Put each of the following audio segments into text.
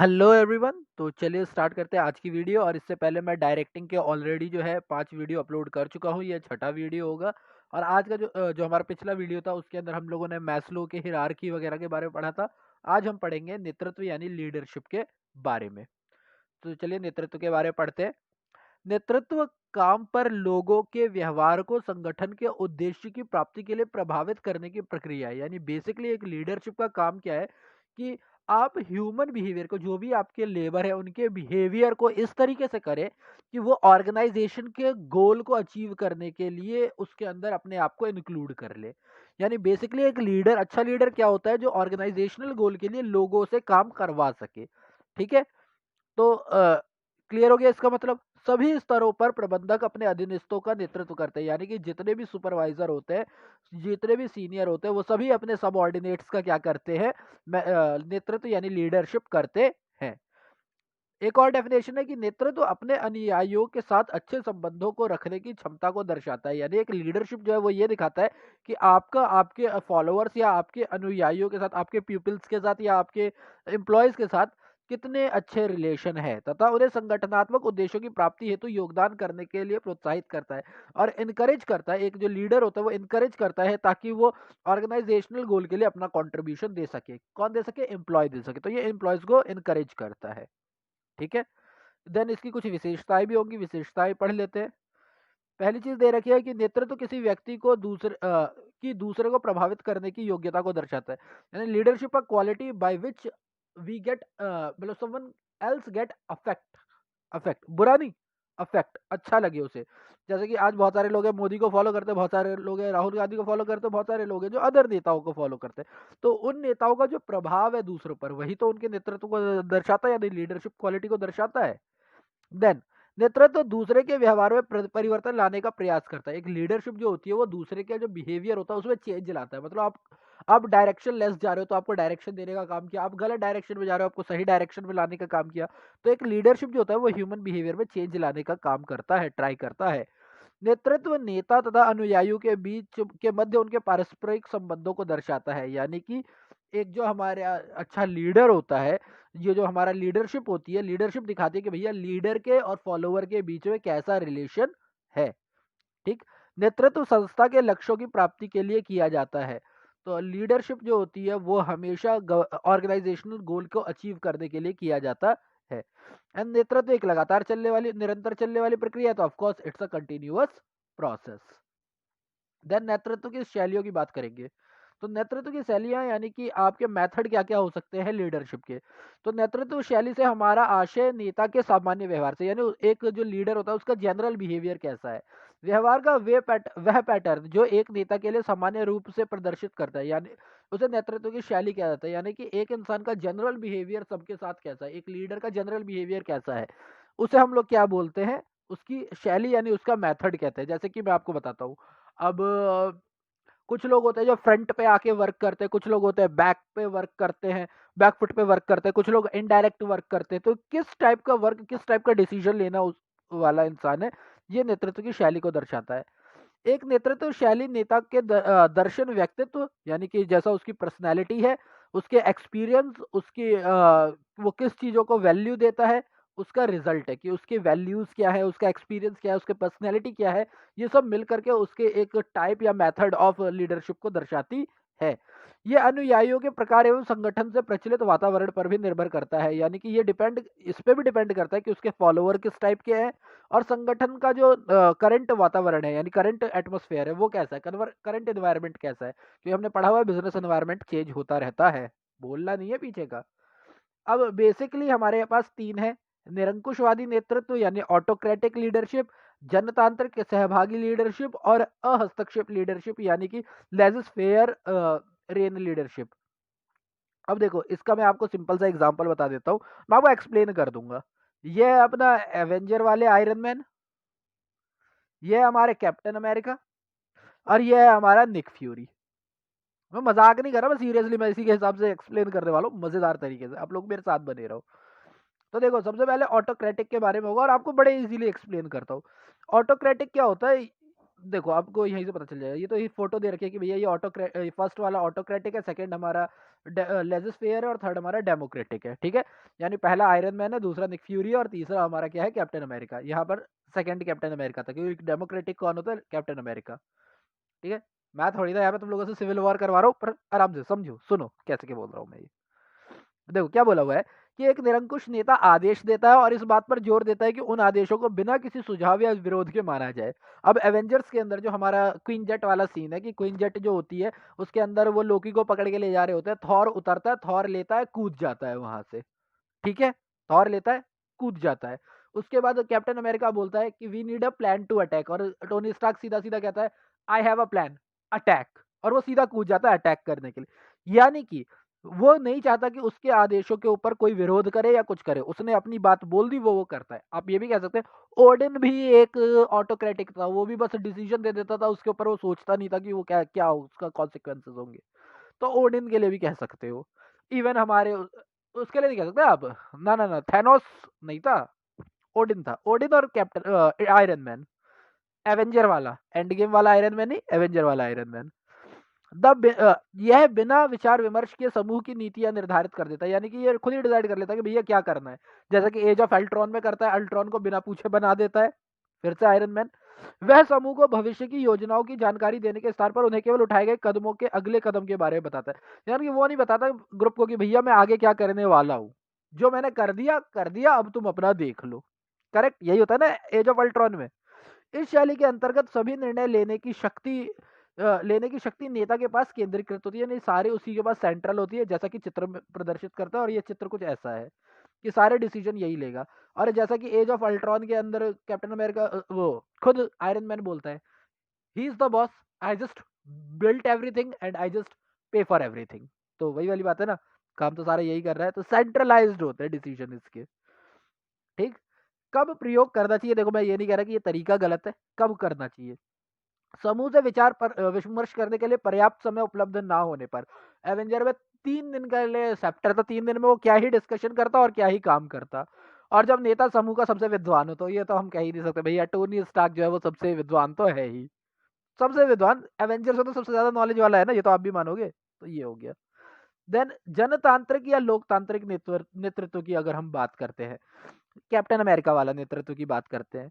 Hello everyone. तो चलिए start करते हैं आज की वीडियो। और इससे पहले मैं डायरेक्टिंग के ऑलरेडी जो है 5 वीडियो अपलोड कर चुका हूँ। ये छठा वीडियो होगा। और आज का जो हमारा पिछला वीडियो था उसके अंदर हम लोगों ने मैस्लो के हिरार्की वगैरह के बारे में पढ़ा था। आज हम पढ़ेंगे नेतृत्व यानी लीडरशिप के बारे में। तो चलिए नेतृत्व के बारे में पढ़ते हैं। नेतृत्व काम पर लोगों के व्यवहार को संगठन के उद्देश्य की प्राप्ति के लिए प्रभावित करने की प्रक्रिया है। यानी बेसिकली एक लीडरशिप का काम क्या है कि आप ह्यूमन बिहेवियर को, जो भी आपके लेबर है उनके बिहेवियर को इस तरीके से करें कि वो ऑर्गेनाइजेशन के गोल को अचीव करने के लिए उसके अंदर अपने आप को इंक्लूड कर ले। यानी बेसिकली एक लीडर, अच्छा लीडर क्या होता है? जो ऑर्गेनाइजेशनल गोल के लिए लोगों से काम करवा सके। ठीक है। तो क्लियर हो गया इसका मतलब। सभी स्तरों पर प्रबंधक अपने अधीनस्थों का नेतृत्व करते हैं। यानी कि जितने भी सुपरवाइजर होते हैं, जितने भी सीनियर होते हैं, वो सभी अपने सबऑर्डिनेट्स का क्या करते हैं? नेतृत्व यानी लीडरशिप करते हैं। एक और डेफिनेशन है कि नेतृत्व अपने अनुयायियों के साथ अच्छे संबंधों को रखने की क्षमता को दर्शाता है। यानी एक लीडरशिप जो है वो ये दिखाता है कि आपका आपके फॉलोअर्स या आपके अनुयायियों के साथ, आपके पीपल्स के साथ या आपके एम्प्लॉयज के साथ कितने अच्छे रिलेशन है, तथा उन्हें संगठनात्मक उद्देश्यों की प्राप्ति हेतु योगदान करने के लिए प्रोत्साहित करता है और इनकरेज करता है। एक जो लीडर होता है वो इनकरेज करता है ताकि वो ऑर्गेनाइजेशनल गोल के लिए अपना कंट्रीब्यूशन दे सके। कौन दे सके? एम्प्लॉय दे सके। तो ये एम्प्लॉयज को इनकरेज करता है। ठीक है। देन इसकी कुछ विशेषताएं भी होंगी, विशेषताएं पढ़ लेते हैं। पहली चीज दे रखी है कि नेतृत्व किसी व्यक्ति को दूसरे को प्रभावित करने की योग्यता को दर्शाता है। यानी leadership a quality by which we get, मतलब someone else get affect. Affect बुरा नहीं, अफेक्ट अच्छा लगे उसे। जैसे कि आज बहुत सारे लोग हैं मोदी को फॉलो करते हैं, बहुत सारे लोग हैं राहुल गांधी को फॉलो करते हैं, बहुत सारे लोग हैं जो अदर नेताओं को फॉलो करते हैं। तो उन नेताओं का जो प्रभाव है दूसरों पर, वही तो उनके नेतृत्व को दर्शाता है, यानी लीडरशिप क्वालिटी को दर्शाता है। देन नेतृत्व दूसरे के व्यवहार में परिवर्तन लाने का प्रयास करता है। एक लीडरशिप जो होती है वो दूसरे का जो बिहेवियर होता है उसमें चेंज लाता है। मतलब आप डायरेक्शन लेस जा रहे हो तो आपको डायरेक्शन देने का काम किया, आप गलत डायरेक्शन में जा रहे हो आपको सही डायरेक्शन में लाने का काम किया। तो एक लीडरशिप जो होता है वो ह्यूमन बिहेवियर में चेंज लाने का काम करता है, ट्राई करता है। नेतृत्व नेता तथा अनुयायियों के बीच के मध्य उनके पारस्परिक संबंधों को दर्शाता है। यानी कि एक जो हमारे अच्छा लीडर होता है, ये जो हमारा लीडरशिप होती है, लीडरशिप दिखाती है कि भैया लीडर के और फॉलोवर के बीच में कैसा रिलेशन है। ठीक। नेतृत्व संस्था के लक्ष्यों की प्राप्ति के लिए किया जाता है। तो लीडरशिप जो होती है वो हमेशा ऑर्गेनाइजेशनल गोल को अचीव करने के लिए किया जाता है। एंड नेतृत्व एक लगातार चलने वाली, निरंतर चलने वाली प्रक्रिया है, तो of course it's a continuous process. Then नेतृत्व की शैलियों की बात करेंगे। तो नेतृत्व की शैलियां यानी कि आपके मेथड क्या क्या हो सकते हैं लीडरशिप के। तो नेतृत्व शैली से हमारा आशय नेता के सामान्य व्यवहार से, यानी एक जो लीडर होता है उसका जनरल बिहेवियर कैसा है, व्यवहार का वह पैटर्न जो एक नेता के लिए सामान्य रूप से प्रदर्शित करता है, यानी उसे नेतृत्व की शैली कहा जाता है। यानी कि एक इंसान का जनरल बिहेवियर सबके साथ कैसा है, एक लीडर का जनरल बिहेवियर कैसा है, उसे हम लोग क्या बोलते हैं? उसकी शैली यानी उसका मेथड कहते हैं। जैसे कि मैं आपको बताता हूँ। अब कुछ लोग होते हैं जो फ्रंट पे आके वर्क करते हैं, कुछ लोग होते हैं बैक पे वर्क करते हैं, बैक फुट पे वर्क करते हैं, कुछ लोग इनडायरेक्ट वर्क करते हैं। तो किस टाइप का वर्क, किस टाइप का डिसीजन लेना उस वाला इंसान है, ये नेतृत्व की शैली को दर्शाता है। एक नेतृत्व शैली नेता के दर्शन, व्यक्तित्व यानी कि जैसा उसकी पर्सनैलिटी है, उसके एक्सपीरियंस, उसकी वो किस चीजों को वैल्यू देता है, उसका रिजल्ट है कि उसके वैल्यूज क्या है, उसका एक्सपीरियंस क्या है, उसके पर्सनैलिटी क्या है। ये सब मिल करके उसके एक टाइप या मेथड ऑफ लीडरशिप को दर्शाती है। ये अनुयायियों के प्रकार एवं संगठन से प्रचलित वातावरण पर भी निर्भर करता है। यानी कि ये डिपेंड, इस पे भी डिपेंड करता है कि उसके फॉलोअर किस टाइप के हैं और संगठन का जो करंट वातावरण है यानी करंट एटमॉस्फेयर है वो कैसा है, करंट एनवायरनमेंट कैसा है। क्योंकि हमने पढ़ा हुआ है बिजनेस एनवायरनमेंट चेंज होता रहता है, बोलना नहीं है पीछे का। अब बेसिकली हमारे पास तीन है: निरंकुशवादी नेतृत्व यानी ऑटोक्रेटिक लीडरशिप, जनतांत्रिक सहभागी लीडरशिप और अहस्तक्षेप लीडरशिप यानी कि लेजिस फेयर रेन लीडरशिप। अब देखो इसका मैं आपको सिंपल सा एग्जांपल बता देता हूँ, मैं आपको एक्सप्लेन कर दूंगा। ये है अपना एवेंजर वाले आयरन मैन, ये है हमारे कैप्टन अमेरिका, और ये है हमारा निक फ्यूरी। मैं मजाक नहीं कर रहा, मैं सीरियसली मैं इसी के हिसाब से एक्सप्लेन करने वाला हूँ मजेदार तरीके से, आप लोग मेरे साथ बने रहो। तो देखो सबसे पहले ऑटोक्रेटिक के बारे में होगा और आपको बड़े इजीली एक्सप्लेन करता हूँ। ऑटोक्रेटिक क्या होता है? देखो आपको यहीं से पता चल जाएगा, ये तो ये फोटो दे रखी है कि भैया ये फर्स्ट वाला ऑटोक्रेटिक है, सेकंड हमारा लेजिस फेयर है और थर्ड हमारा डेमोक्रेटिक है, ठीक है। यानी पहला आयरन मैन है, दूसरा निक फ्यूरी है और तीसरा हमारा क्या है, कैप्टन अमेरिका। यहाँ पर सेकंड कैप्टन अमेरिका था, क्योंकि डेमोक्रेटिक कौन होता है, कैप्टन अमेरिका, ठीक है। मैं थोड़ी ना यहाँ पे तुम लोगों से सिविल वॉर करवा रहा हूँ, पर आराम से समझो, सुनो कैसे क्या बोल रहा हूँ मैं ये। देखो क्या बोला हुआ है कि एक निरंकुश नेता आदेश देता है और इस बात पर जोर देता है कि उन आदेशों को बिना किसी सुझाव या विरोध के माना जाए। अब एवेंजर्स के अंदर जो हमारा क्वीन जेट वाला सीन है कि क्वीन जेट जो होती है उसके अंदर वो लोकी को पकड़ के ले जा रहे होते हैं, थॉर उतरता है, थॉर लेता है, कूद जाता है वहां से, ठीक है। थॉर लेता है, कूद जाता है। उसके बाद कैप्टन अमेरिका बोलता है कि we need a plan to attack, और टोनी स्टार्क सीधा सीधा कहता है I have a plan, attack, और वो सीधा कूद जाता है अटैक करने के लिए। यानी कि वो नहीं चाहता कि उसके आदेशों के ऊपर कोई विरोध करे या कुछ करे, उसने अपनी बात बोल दी, वो करता है। आप ये भी कह सकते हैं ओडिन भी एक ऑटोक्रेटिक था, वो भी बस डिसीजन दे देता था, उसके ऊपर वो सोचता नहीं था कि वो क्या क्या उसका कॉन्सिक्वेंसेस होंगे। तो ओडिन के लिए भी कह सकते हो। इवन हमारे उसके लिए नहीं कह सकते आप, ना ना ना, थैनोस नहीं था, ओडिन था। ओडिन और कैप्टन आयरन मैन, एवेंजर वाला, एंड गेम वाला आयरन मैन नहीं, एवेंजर वाला आयरन मैन। यह बिना विचार विमर्श के समूह की नीतियां निर्धारित कर देता है, यानी कि ये खुद ही डिसाइड कर लेता है कि भैया क्या करना है। जैसा कि एज ऑफ अल्ट्रॉन में करता है, अल्ट्रॉन को बिना पूछे बना देता है, फिर से आयरन मैन। वह समूह को भविष्य की योजनाओं की जानकारी देने के स्थान पर उन्हें केवल उठाए गए कदमों के अगले कदम के बारे में बताता है। यानी कि वो नहीं बताता ग्रुप को कि भैया मैं आगे क्या करने वाला हूँ, जो मैंने कर दिया, अब तुम अपना देख लो। करेक्ट, यही होता है ना एज ऑफ अल्ट्रॉन में। इस शैली के अंतर्गत सभी निर्णय लेने की शक्ति नेता के पास केंद्रीकृत होती है, यानी सारे उसी के पास सेंट्रल होती है, जैसा कि चित्र में प्रदर्शित करता है। और ये चित्र कुछ ऐसा है कि सारे डिसीजन यही लेगा। और जैसा कि एज ऑफ अल्ट्रॉन के अंदर कैप्टन अमेरिका वो खुद आयरन मैन बोलता है he is the boss, I just built everything and I just पे फॉर एवरीथिंग। तो वही वाली बात है ना, काम तो सारा यही कर रहा है, तो सेंट्रलाइज्ड होते हैं डिसीजन इसके, ठीक। कब प्रयोग करना चाहिए, देखो मैं ये नहीं कह रहा कि ये तरीका गलत है, कब करना चाहिए। समूह से विचार पर विमर्श करने के लिए पर्याप्त समय उपलब्ध ना होने पर। एवेंजर में 3 दिन के लिए सेप्टर था, 3 दिन में वो क्या ही डिस्कशन करता और क्या ही काम करता। और जब नेता समूह का सबसे विद्वान हो, तो ये तो हम कह ही नहीं सकते भैया, टोनी स्टार्क जो है वो सबसे विद्वान तो है ही, सबसे विद्वान एवेंजर से तो सबसे ज्यादा नॉलेज वाला है ना, ये तो आप भी मानोगे। तो ये हो गया। देन जनतांत्रिक या लोकतांत्रिक नेतृत्व की अगर हम बात करते हैं, कैप्टन अमेरिका वाला नेतृत्व की बात करते हैं,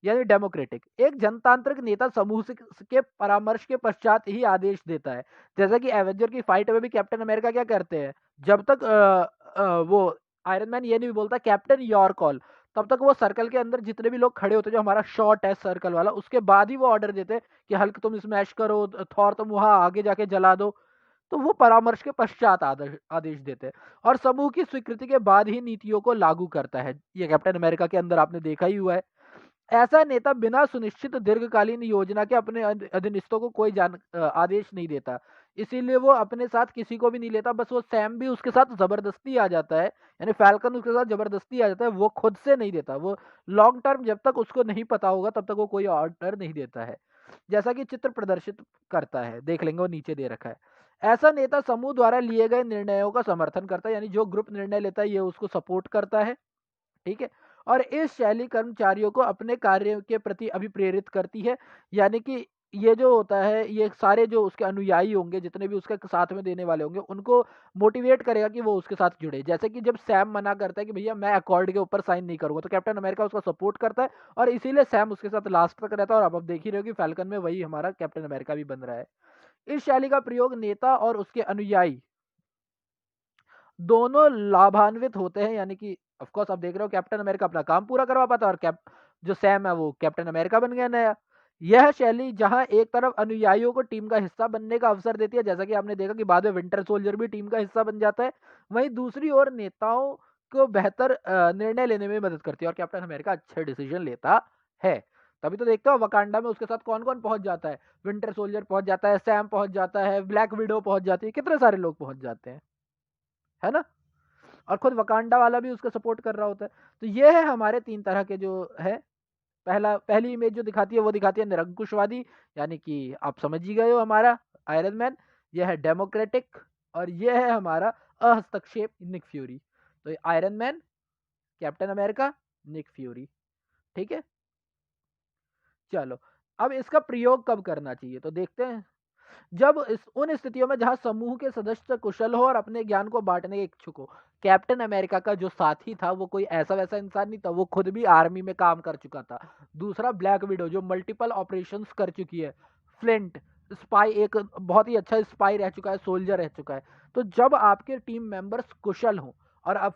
यानी डेमोक्रेटिक। एक जनतांत्रिक नेता समूह से के परामर्श के पश्चात ही आदेश देता है। जैसा कि एवेंजर की फाइट में भी कैप्टन अमेरिका क्या करते हैं, जब तक वो आयरन मैन ये नहीं बोलता कैप्टन योर कॉल, तब तक वो सर्कल के अंदर जितने भी लोग खड़े होते हैं, जो हमारा शॉट है सर्कल वाला, उसके बाद ही वो ऑर्डर देते हैं कि हल्क तुम स्मैश करो, थॉर तुम वहां आगे जाके जला दो। तो वो परामर्श के पश्चात आदेश आदेश देते हैं और समूह की स्वीकृति के बाद ही नीतियों को लागू करता है। ये कैप्टन अमेरिका के अंदर आपने देखा ही हुआ है। ऐसा नेता बिना सुनिश्चित दीर्घकालीन योजना के अपने अधीनस्थों को कोई आदेश नहीं देता, इसीलिए वो अपने साथ किसी को भी नहीं लेता। बस वो सैम भी उसके साथ जबरदस्ती आ जाता है, यानी फैल्कन उसके साथ जबरदस्ती आ जाता है, वो खुद से नहीं देता। वो लॉन्ग टर्म जब तक उसको नहीं पता होगा तब तक वो कोई ऑर्डर नहीं देता है, जैसा कि चित्र प्रदर्शित करता है, देख लेंगे वो नीचे दे रखा है। ऐसा नेता समूह द्वारा लिए गए निर्णयों का समर्थन करता है, यानी जो ग्रुप निर्णय लेता है ये उसको सपोर्ट करता है, ठीक है। और इस शैली कर्मचारियों को अपने कार्य के प्रति अभिप्रेरित करती है, यानी कि ये जो होता है, ये सारे जो उसके अनुयायी होंगे, जितने भी उसके साथ में देने वाले होंगे, उनको मोटिवेट करेगा कि वो उसके साथ जुड़े। जैसे कि जब सैम मना करता है कि भैया मैं अकॉर्ड के ऊपर साइन नहीं करूंगा, तो कैप्टन अमेरिका उसका सपोर्ट करता है और इसीलिए सैम उसके साथ लास्ट तक रहता है। और अब देख ही रहे हो कि फैल्कन में वही हमारा कैप्टन अमेरिका भी बन रहा है। इस शैली का प्रयोग नेता और उसके अनुयायी दोनों लाभान्वित होते हैं, यानी कि ऑफ कोर्स आप देख रहे हो कैप्टन अमेरिका अपना काम पूरा करवा पाता है और जो सैम है वो कैप्टन अमेरिका बन गया नया। यह शैली जहां एक तरफ अनुयायियों को टीम का हिस्सा बनने का अवसर देती है, जैसा कि आपने देखा कि बाद में विंटर सोल्जर भी टीम का हिस्सा बन जाता है, वहीं दूसरी ओर नेताओं को बेहतर निर्णय लेने में मदद करती है और कैप्टन अमेरिका अच्छे डिसीजन लेता है। तभी तो देखते हो वकांडा में उसके साथ कौन कौन पहुंच जाता है, विंटर सोल्जर पहुंच जाता है, सैम पहुंच जाता है, ब्लैक विडो पहुंच जाती है, कितने सारे लोग पहुंच जाते हैं, है ना। और खुद वकांडा वाला भी उसका सपोर्ट कर रहा होता है। तो ये है हमारे 3 तरह के जो है। पहली इमेज जो दिखाती है वो दिखाती है निरंकुशवादी, यानी कि आप समझ ही गए हो हमारा आयरन मैन। यह है डेमोक्रेटिक और यह है हमारा अहस्तक्षेप निक फ्यूरी। तो Iron Man, Captain America, Nick Fury, ठीक है। चलो अब इसका प्रयोग कब करना चाहिए तो देखते हैं। जब उन स्थितियों में जहां समूह के सदस्य कुशल हो और अपने ज्ञान को बांटने के इच्छुक हो। कैप्टन अमेरिका का जो साथी था वो कोई ऐसा वैसा इंसान नहीं था, वो खुद भी आर्मी में काम कर चुका था। दूसरा ब्लैक विडो जो मल्टीपल ऑपरेशंस कर चुकी है। फ्लिंट स्पाई, एक बहुत ही अच्छा स्पाई रह चुका है, सोल्जर रह चुका है। तो जब आपके टीम मेंबर्स कुशल हों और अब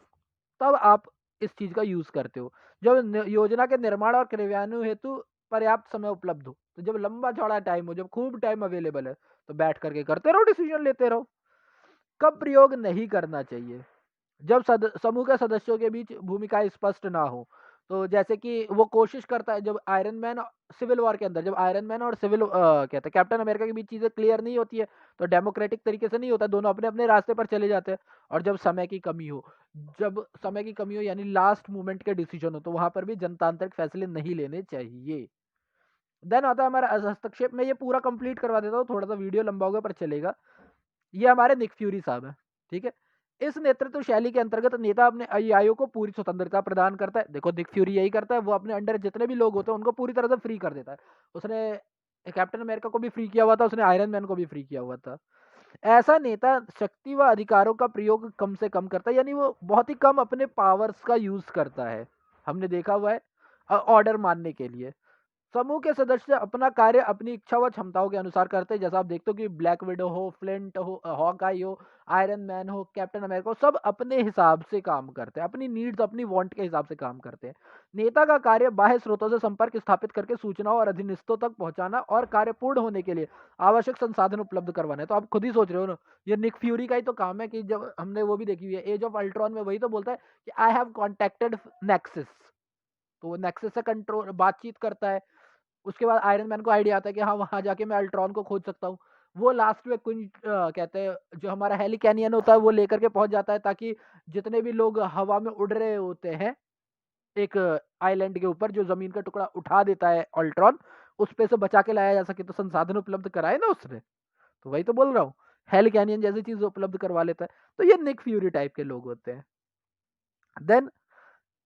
तब आप इस चीज का यूज करते हो। जब योजना के निर्माण और क्रियान्वयन हेतु पर्याप्त समय उपलब्ध हो, तो जब लंबा चौड़ा टाइम हो, जब खूब टाइम अवेलेबल है, तो बैठ करके करते रहो, डिसीजन लेते रहो। कब प्रयोग नहीं करना चाहिए? जब समूह के सदस्यों के बीच भूमिकाएं स्पष्ट ना हो। तो जैसे कि वो कोशिश करता है, जब आयरन मैन सिविल वॉर के अंदर, जब आयरन मैन और कहते हैं कैप्टन अमेरिका के बीच चीजें क्लियर नहीं होती है, तो डेमोक्रेटिक तरीके से नहीं होता, दोनों अपने अपने रास्ते पर चले जाते हैं। और जब समय की कमी हो, यानी लास्ट मोमेंट के डिसीजन हो, तो वहां पर भी जनतांत्रिक फैसले नहीं लेने चाहिए। देन आता है हमारा हस्तक्षेप में, ये पूरा कंप्लीट करवा देता हूँ, थोड़ा सा वीडियो लंबा होगा पर चलेगा। ये हमारे निक फ्यूरी साहब हैं, ठीक है। इस नेतृत्व शैली के अंतर्गत नेता अपने अनुयायियों को पूरी स्वतंत्रता प्रदान करता है। देखो निक फ्यूरी यही करता है, वो अपने अंडर जितने भी लोग होते हैं उनको पूरी तरह से फ्री कर देता है। उसने कैप्टन अमेरिका को भी फ्री किया हुआ था, उसने आयरन मैन को भी फ्री किया हुआ था। ऐसा नेता शक्ति व अधिकारों का प्रयोग कम से कम करता है, यानी वो बहुत ही कम अपने पावर्स का यूज करता है, हमने देखा हुआ है, ऑर्डर मानने के लिए। समूह के सदस्य अपना कार्य अपनी इच्छा व क्षमताओं के अनुसार करते हैं। जैसा आप देखते हो कि ब्लैक विडो हो, फ्लिंट हो, हॉकाई हो, आयरन मैन हो, कैप्टन अमेरिका हो, सब अपने हिसाब से काम करते हैं, अपनी नीड्स, अपनी वांट के हिसाब से काम करते हैं। नेता का कार्य बाह्य स्रोतों से संपर्क स्थापित करके सूचनाओं और अधीनस्थों तक पहुंचाना और कार्य पूर्ण होने के लिए आवश्यक संसाधन उपलब्ध करवाना है। तो आप खुद ही सोच रहे हो ना, ये निक फ्यूरी का ही तो काम है, कि जब हमने वो भी देखी हुई है एज ऑफ अल्ट्रॉन में, वही तो बोलता है कि आई हैव कॉन्टेक्टेड नेक्सिस। तो वो नेक्सिस से कंट्रोल बातचीत करता है। उसके बाद आयरन मैन को आइडिया आता है कि हाँ, वहां जाके मैं अल्ट्रॉन को खोज सकता हूँ। वो लास्ट में कुछ कहते हैं, जो हमारा हेली कैनियन होता है वो लेकर के पहुंच जाता है, ताकि जितने भी लोग हवा में उड़ रहे होते हैं एक आइलैंड के ऊपर, जो जमीन का टुकड़ा उठा देता है अल्ट्रॉन, उस पे से बचा के लाया जा सके। तो संसाधन उपलब्ध कराए ना उसने, तो वही तो बोल रहा हूँ, हेली कैनियन जैसी चीज उपलब्ध करवा लेता है। तो ये निक फ्यूरी टाइप के लोग होते हैं। देन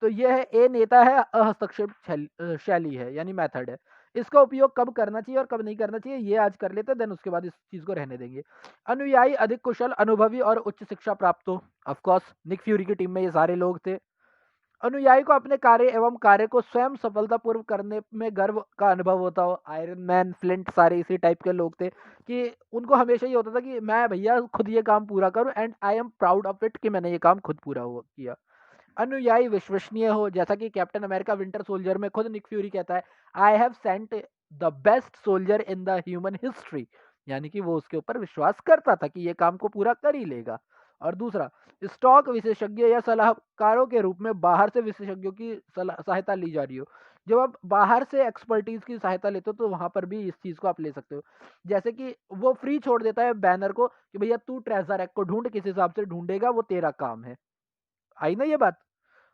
तो ये है, ए नेता है, हस्तक्षेप शैली है, यानी मेथड है। इसका उपयोग कब करना चाहिए और कब नहीं करना चाहिए, ये आज कर लेते हैं, देन उसके बाद इस चीज को रहने देंगे। अनुयायी अधिक कुशल, अनुभवी और उच्च शिक्षा प्राप्त हो। ऑफ कोर्स निक फ्यूरी की टीम में ये सारे लोग थे। अनुयायी को अपने कार्य एवं कार्य को स्वयं सफलतापूर्वक करने में गर्व का अनुभव होता हो। आयरन मैन, फ्लिंट, सारे इसी टाइप के लोग थे, कि उनको हमेशा ये होता था कि मैं भैया खुद ये काम पूरा करूं, and I am proud of it, कि मैंने ये काम खुद पूरा हुआ किया। अनुयायी विश्वसनीय हो, जैसा कि कैप्टन अमेरिका विंटर सोल्जर में खुद निक फ्यूरी कहता है, I have sent the best soldier in the human history, यानी कि वो उसके ऊपर विश्वास करता था कि ये काम को पूरा कर ही लेगा। और दूसरा, स्टॉक विशेषज्ञ या सलाहकारों के रूप में बाहर से विशेषज्ञों की सहायता ली जा रही हो। जब आप बाहर से एक्सपर्टीज की सहायता लेते हो, तो वहां पर भी इस चीज को आप ले सकते हो। जैसे कि वो फ्री छोड़ देता है बैनर को, कि भैया तू ट्रेजर एक्ट को ढूंढ, किस हिसाब से ढूंढेगा वो तेरा काम है। आई ना ये बात।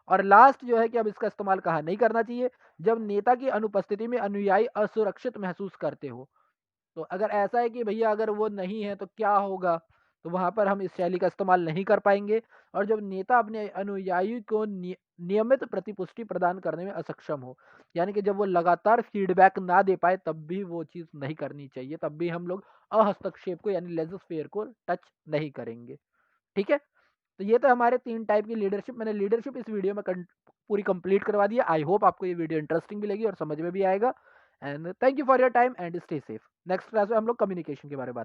और लास्ट जो है कि अब इसका इस्तेमाल कहाँ नहीं करना चाहिए, जब नेता की अनुपस्थिति में अनुयायी असुरक्षित महसूस करते हो। तो अगर ऐसा है कि भैया अगर वो नहीं है तो क्या होगा, तो वहां पर हम इस शैली का इस्तेमाल नहीं कर पाएंगे। और जब नेता अपने अनुयायी को नियमित प्रतिपुष्टि प्रदान करने में असक्षम हो, यानी कि जब वो लगातार फीडबैक ना दे पाए, तब भी वो चीज नहीं करनी चाहिए, तब भी हम लोग अहस्तक्षेप को यानी लेजर को टच नहीं करेंगे। ठीक है। तो ये तो हमारे 3 टाइप की लीडरशिप, मैंने लीडरशिप इस वीडियो में पूरी कंप्लीट करवा दी है। आई होप आपको ये वीडियो इंटरेस्टिंग भी लगी और समझ में भी आएगा। And thank you for your time and stay safe. Next class में हम लोग कम्युनिकेशन के बारे में बात